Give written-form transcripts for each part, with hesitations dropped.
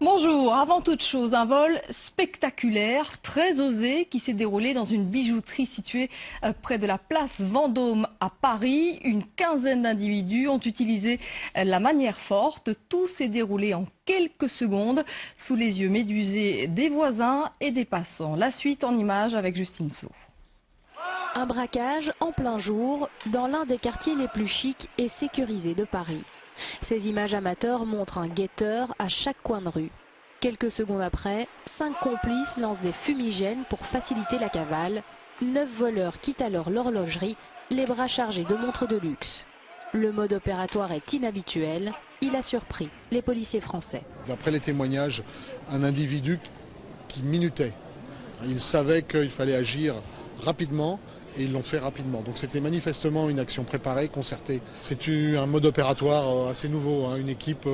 Bonjour, avant toute chose, un vol spectaculaire, très osé, qui s'est déroulé dans une bijouterie située près de la place Vendôme à Paris. Une quinzaine d'individus ont utilisé la manière forte. Tout s'est déroulé en quelques secondes sous les yeux médusés des voisins et des passants. La suite en images avec Justine Saut. Un braquage en plein jour dans l'un des quartiers les plus chics et sécurisés de Paris. Ces images amateurs montrent un guetteur à chaque coin de rue. Quelques secondes après, 5 complices lancent des fumigènes pour faciliter la cavale. 9 voleurs quittent alors l'horlogerie, les bras chargés de montres de luxe. Le mode opératoire est inhabituel, il a surpris les policiers français. D'après les témoignages, un individu qui minutait. Il savait qu'il fallait agir rapidement et ils l'ont fait rapidement. Donc c'était manifestement une action préparée, concertée. C'est un mode opératoire assez nouveau, une équipe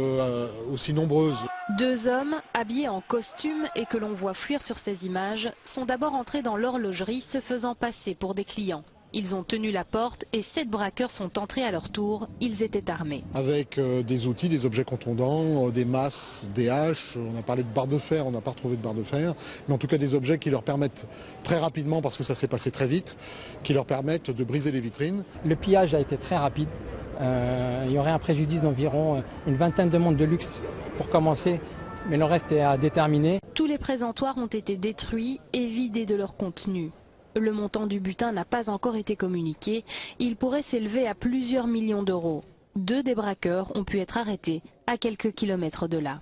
aussi nombreuse. 2 hommes habillés en costume et que l'on voit fuir sur ces images sont d'abord entrés dans l'horlogerie se faisant passer pour des clients. Ils ont tenu la porte et 7 braqueurs sont entrés à leur tour. Ils étaient armés. Avec des outils, des objets contondants, des masses, des haches. On a parlé de barres de fer, on n'a pas retrouvé de barres de fer. Mais en tout cas des objets qui leur permettent très rapidement, parce que ça s'est passé très vite, qui leur permettent de briser les vitrines. Le pillage a été très rapide. Il y aurait un préjudice d'environ une vingtaine de montres de luxe pour commencer, mais le reste est à déterminer. Tous les présentoirs ont été détruits et vidés de leur contenu. Le montant du butin n'a pas encore été communiqué. Il pourrait s'élever à plusieurs millions d'euros. 2 des braqueurs ont pu être arrêtés à quelques kilomètres de là.